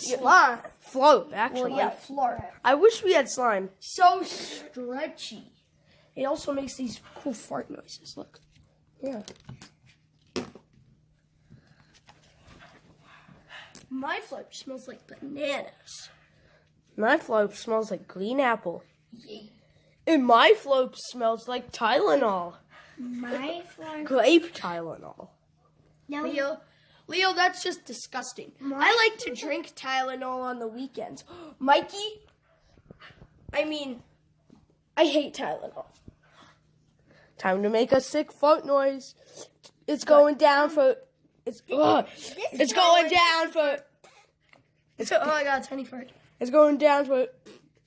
Slime. Float, actually. Well, yeah, floor. I wish we had slime. So stretchy. It also makes these cool fart noises. Look. Yeah. My float smells like bananas. My float smells like green apple. Yeah. And my float smells like Tylenol. My floor. Grape Tylenol. No, Leo, that's just disgusting. I like to drink Tylenol on the weekends. Mikey, I hate Tylenol. Time to make a sick fart noise. It's going down for. It's going down for. Oh, I got a tiny fart. It's going down for.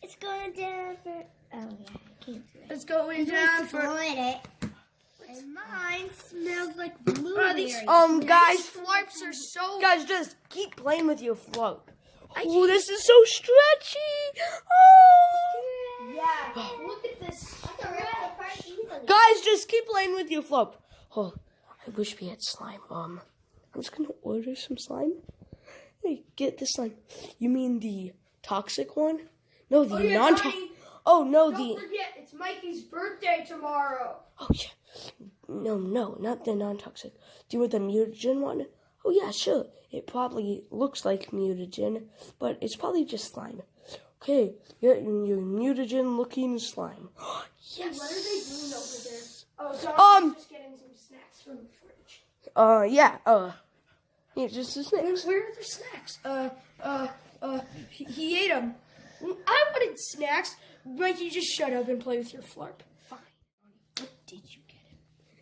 it's going down for. Oh yeah, I can't do it. It's going down for. it. And mine smells like blueberries. Guys, These flarps are so. guys, just keep playing with your float. I Oh, this is so stretchy. Oh. Yeah. Look at this. Guys, just keep playing with your float. Oh, I wish we had slime. I'm just gonna order some slime. Hey, get this slime. You mean the toxic one? No, the non-toxic. Donnie, Oh no, don't forget, it's Mikey's birthday tomorrow. Oh yeah. No, not the non-toxic. Do you want the mutagen one? Oh yeah, sure. It probably looks like mutagen, but it's probably just slime. Okay, your mutagen looking slime. Yes. What are they doing over there? Oh, Donnie's just getting some snacks from the fridge. Yeah, just the snacks. Where are the snacks? He ate them. I wanted snacks. Mikey, just shut up and play with your flarp. Fine. What did you get him?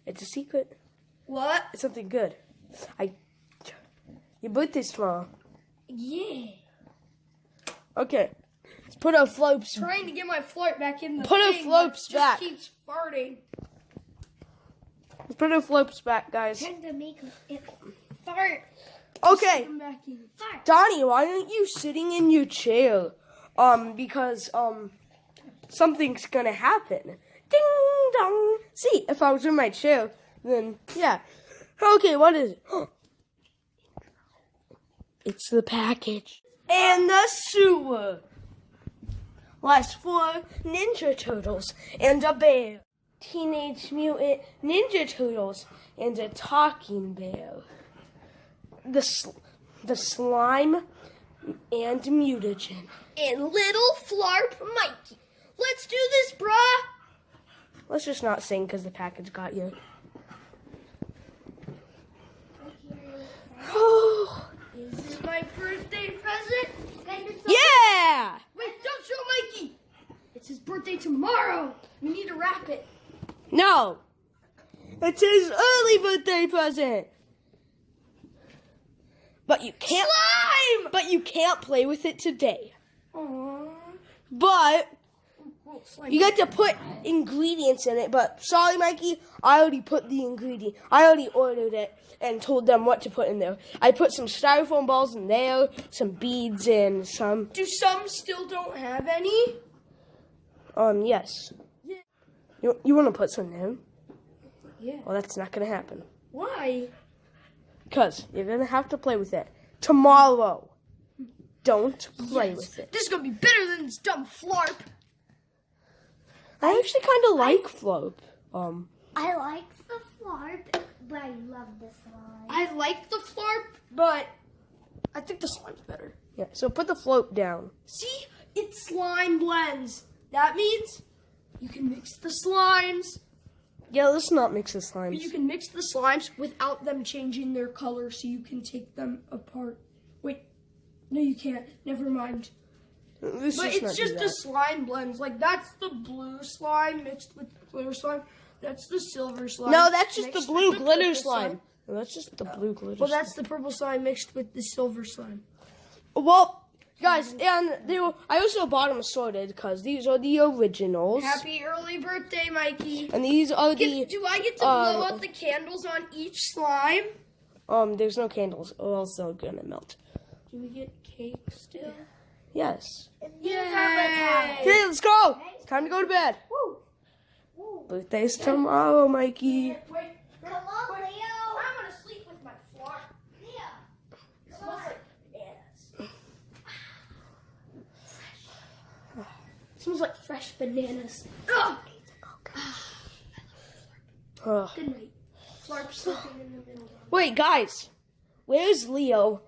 It's a secret. What? It's something good. Your birthday's tomorrow. Yeah. Okay, let's put our floats. Trying to get my flarp back in the Put our thing, flarps but back. Just keeps farting. Let's put our floats back, guys. Trying to make it fart. Okay, Come back in. Fart. Donnie, why aren't you sitting in your chair? Because something's gonna happen. Ding dong. See, if I was in my chair, then yeah. Okay, what is it? It's the package. And the sewer. Last 4 Ninja Turtles and a bear. Teenage Mutant Ninja Turtles and a talking bear. The slime and mutagen. And little flarp Mikey. Let's do this, brah. Let's just not sing because the package got you. Oh, Is this my birthday present? yeah! Wait, don't show Mikey. It's his birthday tomorrow. We need to wrap it. No, it's his early birthday present. But you can't. Slime! But you can't play with it today. Aww. But Cool, slime. you get to put ingredients in it. But sorry, Mikey, I already put the ingredient. I already ordered it and told them what to put in there. I put some styrofoam balls in there, some beads, and some. Do some still don't have any? Yes. Yeah. You want to put some in? Yeah. Well, that's not gonna happen. Why? Because you're gonna have to play with it tomorrow. Don't play with it. This is gonna be better than this dumb flarp. I actually kind of like Flope. I like the fart, but I love the slime. I like the flarp, but I think the slime's better. Yeah. So put the float down. See? It's slime blends. That means you can mix the slimes. Yeah, let's not mix the But slimes. you can mix the slimes without them changing their color so you can take them apart. Wait. No, you can't. Never mind. Let's But not it's do just that. the slime blends. Like, that's the blue slime mixed with the glitter slime. That's the silver slime. No, that's just the mixed blue with glitter purple slime. No, that's just the blue glitter. Well, that's the purple slime mixed with the silver slime. Well, guys, and I also bought them assorted because these are the originals, Happy early birthday, Mikey. and these are the. Do I get to blow out the candles on each slime? There's no candles, or else they're gonna melt. Do we get cake still? Yes. Yay! Okay, let's go. It's time to go to bed. Woo. Woo. Birthday's tomorrow, Mikey. Wait, Come on, Leo. I'm gonna sleep with my floor. Leo. It smells like bananas. bananas. Ugh. Ugh. Good night. Flarp sleeping in the middle. Wait, guys. Where's Leo?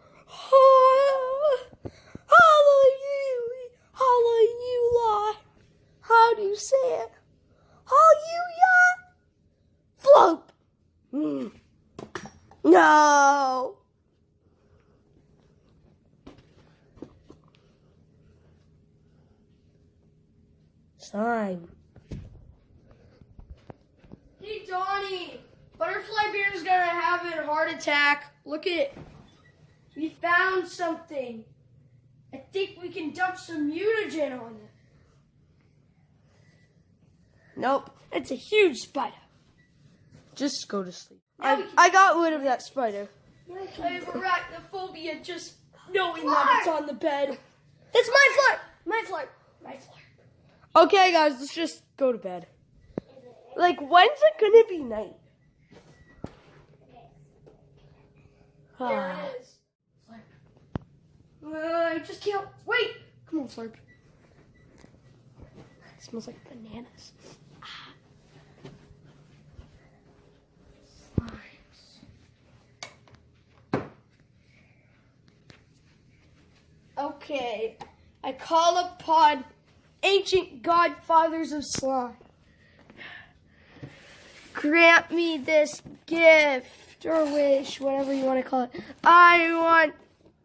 Hallelujah. How do you say it? Hallelujah. Flop. No. Slime. Hey, Donnie. Butterfly Bear's gonna have a heart attack. Look at it. We found something. I think we can dump some mutagen on it. Nope. It's a huge spider. Just go to sleep. Now we can- I got rid of that spider. I have arachnophobia just knowing that it's on the bed. It's my flirt. My flirt. My flirt. Okay, guys, let's just go to bed. Like, when's it gonna be night? There it is. I just can't wait. Come on, Slurp. It smells like bananas. Okay, I call upon ancient godfathers of slime. Grant me this gift or wish, whatever you want to call it. I want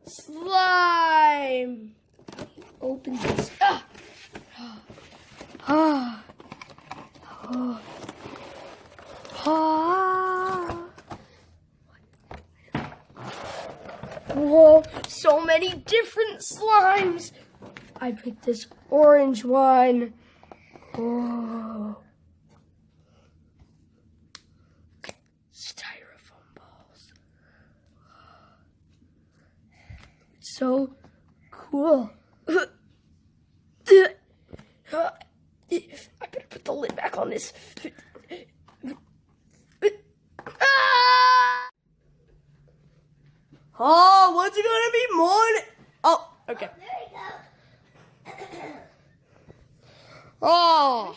slime. How do you open this? Ah. Ah. Ah. Ah. Whoa, so many different slimes. I picked this orange one. Whoa. Styrofoam balls. It's so cool. I better put the lid back on this. Ah! Oh, what's it gonna be morning? Oh, okay. There you go.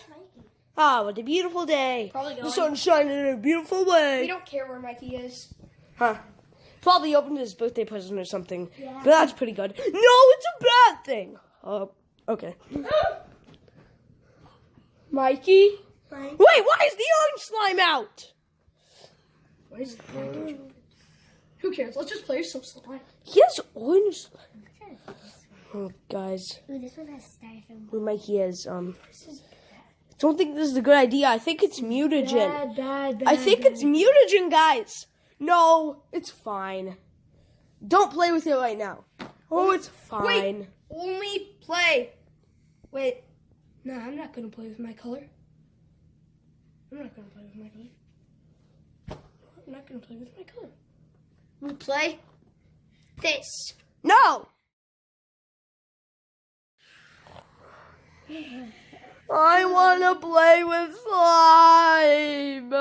Oh, what a beautiful day. Probably The gone. sun's shining in a beautiful way. We don't care where Mikey is. Huh. Probably opened his birthday present or something. Yeah. But that's pretty good. No, it's a bad thing. Okay. Mikey? Wait, why is the orange slime out? Why is the package open? Who cares? Let's just play some slime. He has orange slime. Oh, guys. Ooh, this one has styrofoam. Who Mikey is, This is don't think this is a good idea. I think it's mutagen. bad. I think it's mutagen, guys. No, it's fine. Don't play with it right now. Oh, it's fine. Wait, only play. Wait. No, I'm not going to play with my color. I'm not going to play with my color. I'm not going to play with my color. We'll play this. No! I want to play with slime.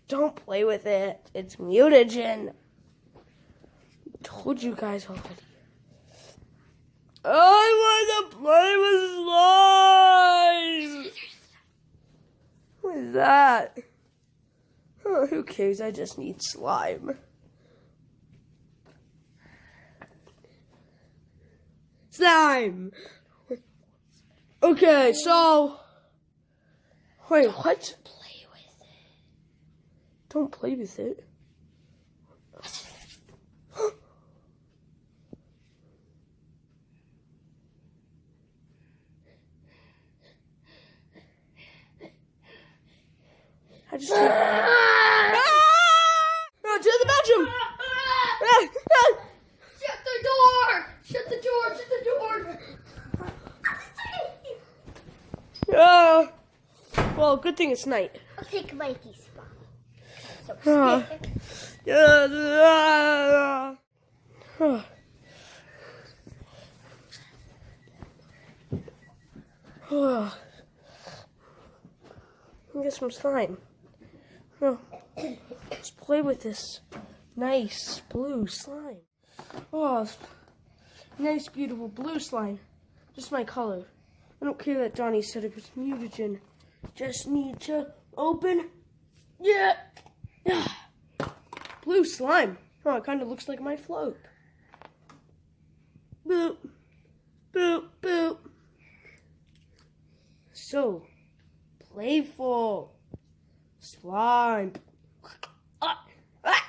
Don't play with it. It's mutagen. Told you guys already. I want to play with slime. What is that? Oh, who cares? I just need slime. Slime. Okay, so. Wait, what? Play with it. Don't play with it. I just. No, to the bedroom! Shut the door! Shut the door! Shut the door! Well, good thing it's night. I'll take Mikey's spot. So Ah. Get some slime. Oh, let's play with this nice blue slime. Oh, nice, beautiful blue slime. Just my color. I don't care that Donnie said it was mutagen. Just need to open. Yeah. Blue slime. Oh, it kind of looks like my float. Boop. Boop, boop. So, playful. Slime. Ah, ah,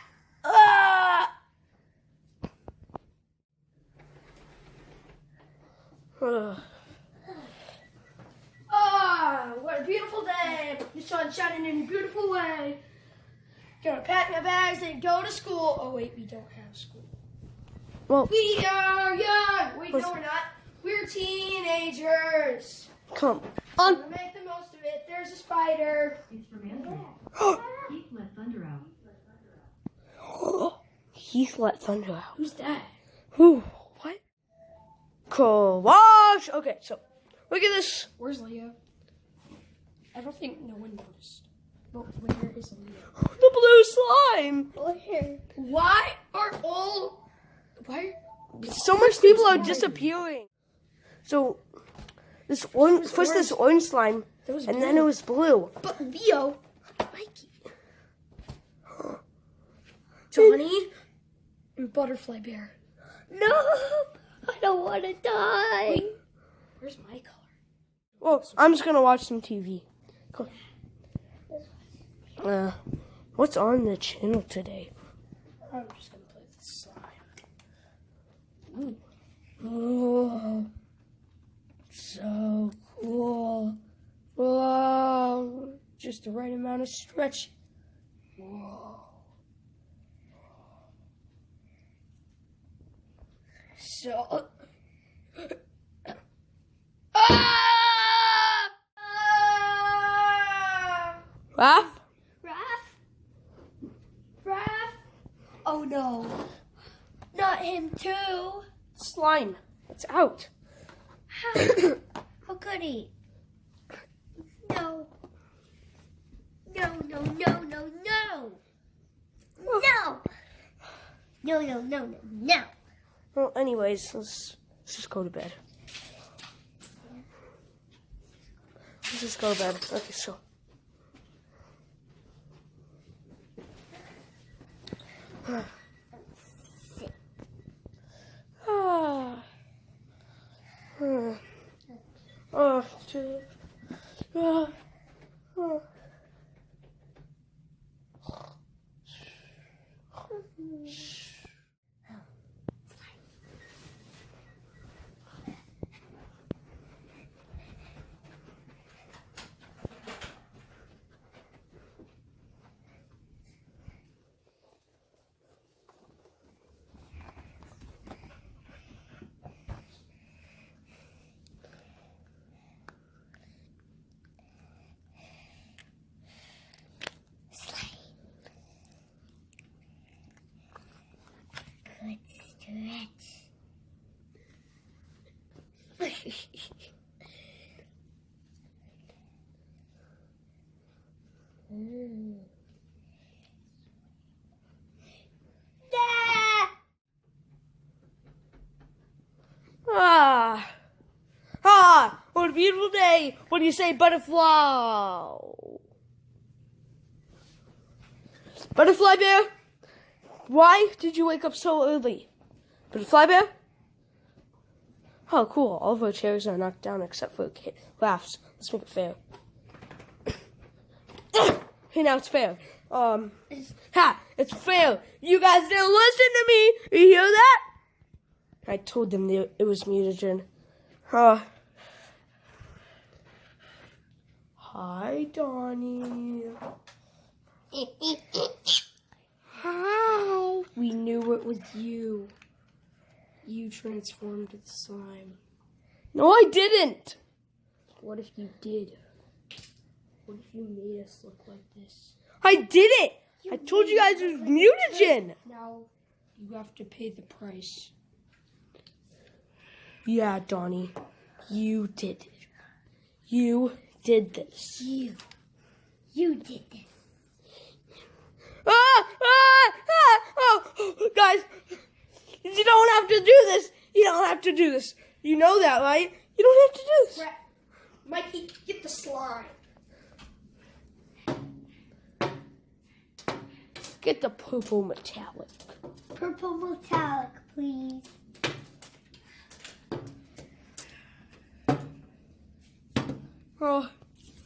ah. What a beautiful day. The sun's shining in a beautiful way. Gonna pack my bags and go to school. Oh, wait, we don't have school. Well, We are young. Wait, no, we're not. We're teenagers. come on. We'll make the most of it. There's a spider. It's from Andrew. Heath let thunder out. Heath let thunder out. Who's that? Whew, what? Collage! Okay, so, look at this. Where's Leo? I don't think no one noticed. But where is Leo? The blue slime! Where? Why are So much people are disappearing. So, this orange, first this orange slime, That was and blue. then it was blue. But Leo, Mikey, Johnny, and Butterfly Bear. No, I don't want to die. Where's my color? Well, I'm just gonna watch some TV. Cool. What's on the channel today? I'm just gonna play with slime. Ooh. Oh, so cool. Whoa. Just the right amount of stretch. Whoa. So. Ah! Raph? Raph? Oh no. Not him too. Slime. It's out. How? How could he? No. No, no, no, no, no. No. No, no, no, no, no. Well, anyways, let's just go to bed. Let's just go to bed. Okay, so. Good stretch. What a beautiful day. What do you say, butterfly? Butterfly bear? Why did you wake up so early? Butterfly bear? Oh, cool. All of our chairs are knocked down except for laughs. Let's make it fair. Okay, now it's fair. It's fair. You guys didn't listen to me. You hear that? I told them it was mutagen. Hi, Donnie. Hi. We knew it was you. You transformed the slime. No, I didn't. What if you did? What if you made us look like this? I did it. I told you guys it was mutagen. Now you have to pay the price. Yeah, Donnie, you did it. You did this. You did this. Oh, guys, you don't have to do this. You don't have to do this. You know that, right? You don't have to do this. Mikey, get the slime. Get the purple metallic. Purple metallic, please. Oh,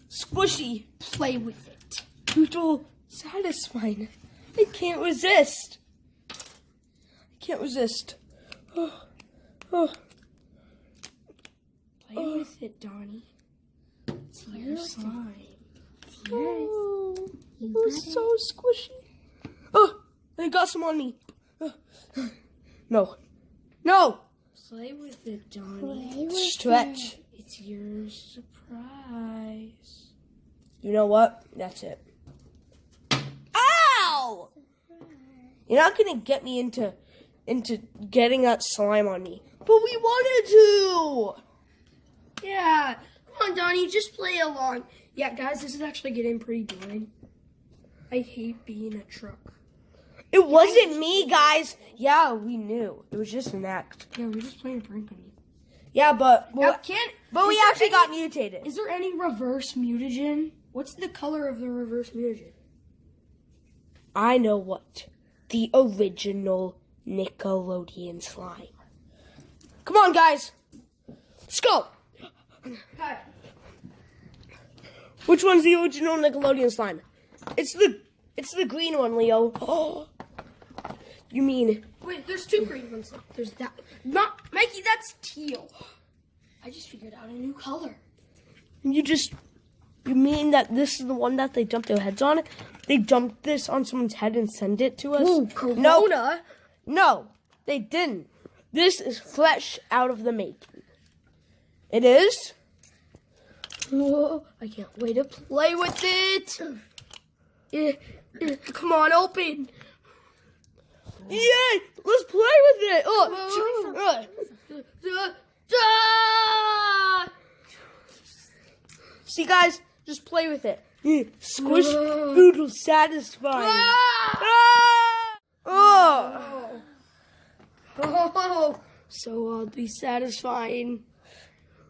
squishy. Play with it. Brutal, satisfying. I can't resist. Oh, oh. Play with it, Donnie. It's your slime. Oh, it was so squishy. Oh, they got some on me. No. Play with it, Donnie. Stretch. It's your surprise. You know what? That's it. Ow! You're not gonna get me into getting that slime on me. But we wanted to! Yeah. Come on, Donnie, just play along. Yeah, guys, this is actually getting pretty boring. I hate being a truck. It wasn't me, guys. Yeah, we knew. It was just an act. Yeah, we're just playing a prank on you. Yeah, but Now, we actually got mutated. Is there any reverse mutagen? What's the color of the reverse mutagen? I know what. The original Nickelodeon slime. Come on, guys. Let's go. Hi. Which one's the original Nickelodeon slime? It's the green one, Leo. Oh. You mean Wait, there's two green ones. There's that. Not Mikey, that's teal. I just figured out a new color. you mean that this is the one that they jumped their heads on? They dumped this on someone's head and sent it to us? Ooh, Corona. No, they didn't. This is fresh out of the making. It is? Whoa, I can't wait to play with it. Come on, open. Yay! Let's play with it! See, guys, just play with it. Squish, brutal, satisfying. Oh! Oh, so oddly satisfying.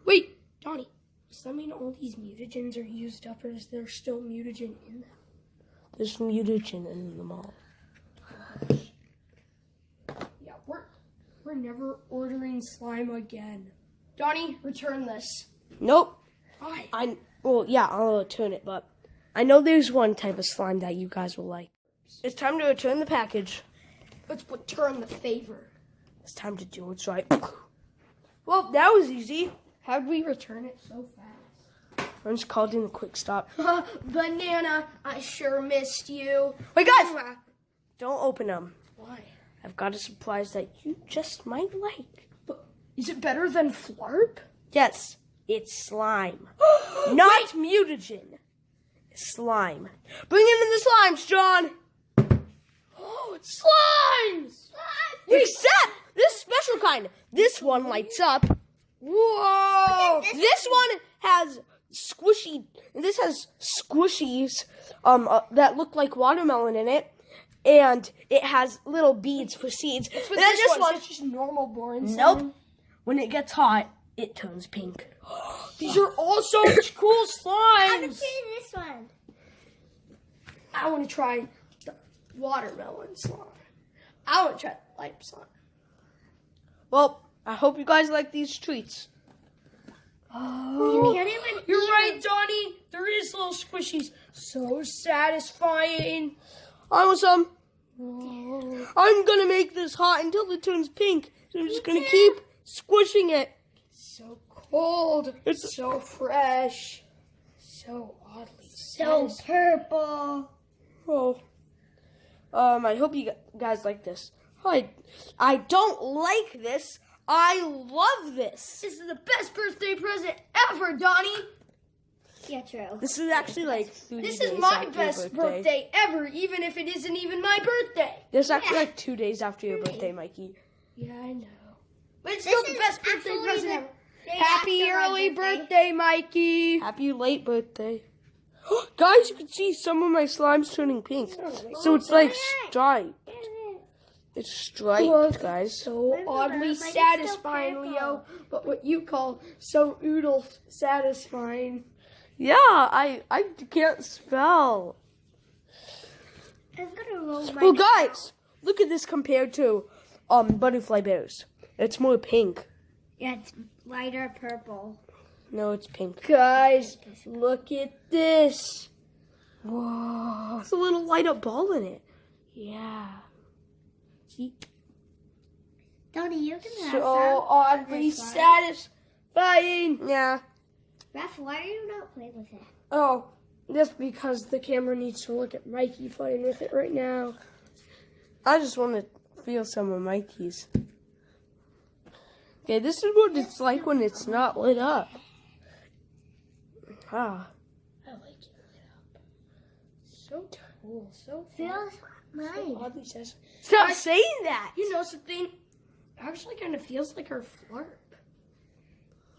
Wait, Donnie, does that mean all these mutagens are used up, or is there still mutagen in them? There's mutagen in them all. Yeah, we're never ordering slime again. Donnie, return this. Nope. Why? I'll return it, but I know there's one type of slime that you guys will like. It's time to return the package. Let's return the favor. It's time to do what's right. Well, that was easy. How'd we return it so fast? I'm just called in a quick stop. Banana, I sure missed you. Wait, guys! Don't open them. Why? I've got a surprise that you just might like. But is it better than Flarp? Yes, it's slime. Not mutagen. It's slime. Bring in the slimes, John. Slimes! Except this special kind. This one lights up. Whoa! This one has squishy. This has squishies that look like watermelon in it, and it has little beads for seeds. But And then this one, it's just normal boring. nope. When it gets hot, it turns pink. These are all so cool I haven't slimes. seen this one. I want to try the watermelon slime. I want to try the light slime. Well, I hope you guys like these treats. You can't even You're eat right, them. Donnie. There is little squishies. So satisfying. I want some. Whoa. I'm gonna make this hot until it turns pink. So I'm just gonna keep squishing it. So cold. It's- so fresh. So oddly So satisfying. purple. Oh. I hope you guys like this. I don't like this. I love this. This is the best birthday present ever, Donnie. Yeah, true. This is actually like 3 This days is my after your best birthday ever, even if it isn't even my birthday. This is actually like 2 days after your birthday, Mikey. Yeah, I know. But it's still This the is best birthday actually present the ever. day Happy after my early birthday, Mikey. Happy late birthday. Guys, you can see some of my slimes turning pink. So it's like striped. It's striped, guys. So oddly Mine's still satisfying, purple. Leo. But what you call so oodle satisfying. Yeah, I can't spell. I'm gonna roll my. Well, guys, look at this compared to butterfly bears. It's more pink. Yeah, it's lighter purple. No, it's pink. Guys, look at this. Whoa, there's a little light up ball in it. Yeah. See? Tony, you can have So some. oddly This one. satisfying. Yeah. Raph, why are you not playing with it? Oh, just because the camera needs to look at Mikey playing with it right now. I just want to feel some of Mikey's. Okay, this is what it's like when it's not lit up. Ah. I like it lit up. So cool, so Feels mine. oddly satisfying. Stop saying that! You know something? It actually kind of feels like our flarp.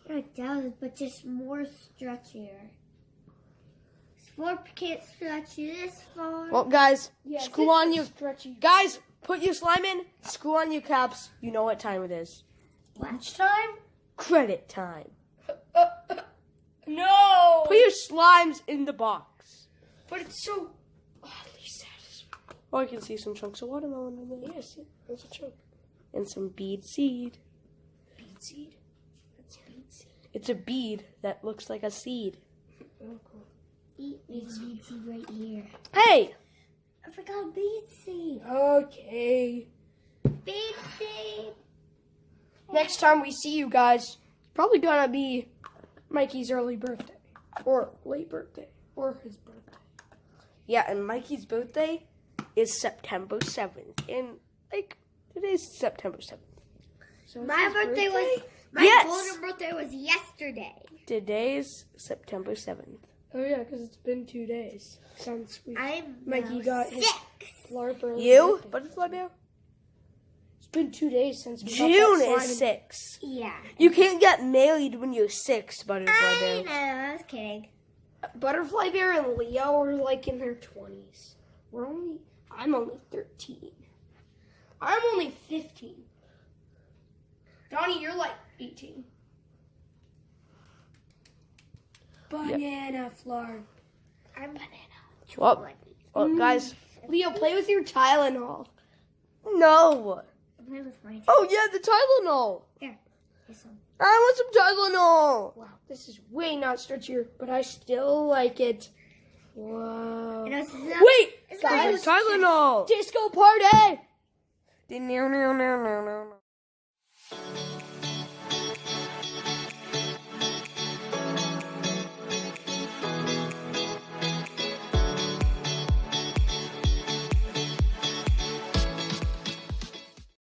Yeah, it does, but just more stretchier. Slurp can't stretch this far. Well, guys, Yeah, screw on you. stretchy. Guys, put your slime in. Screw on your caps. You know what time it is. Lunchtime? Credit time. No! Put your slimes in the box. But it's so oddly satisfying. Oh, I can see some chunks of watermelon in there. Yes, that's a chunk. And some bead seed. Bead seed? That's bead seed. It's a bead that looks like a seed. Oh, cool. Eat bead seed right here. Hey! I forgot bead seed. Okay. Bead seed. Next time we see you guys, it's probably gonna be Mikey's early birthday. Or late birthday. Or his birthday. Yeah, and Mikey's birthday is September 7th. And, today's September 7th. So My it's his birthday was. My Yes. golden birthday was yesterday. Today's September 7th. Oh yeah, because it's been 2 days since we I'm Mikey now got his 6. LARP early You, birthday. Butterfly Bear? It's been 2 days since we June got that is slime. 6. Yeah. You can't get married when you're 6, Butterfly I Bear. know. I was kidding. Butterfly Bear and Leo are like in their 20s. I'm only 13. I'm only 15. Donnie, you're like 18. Banana flour. I'm banana. Well, guys, Leo, play with your Tylenol. no. I'm playing with my. Oh, yeah, the Tylenol. This one. I want some Tylenol. Wow, this is way not stretchier, but I still like it. Whoa. And it's not, Wait, it's guys, not Tylenol. disco party.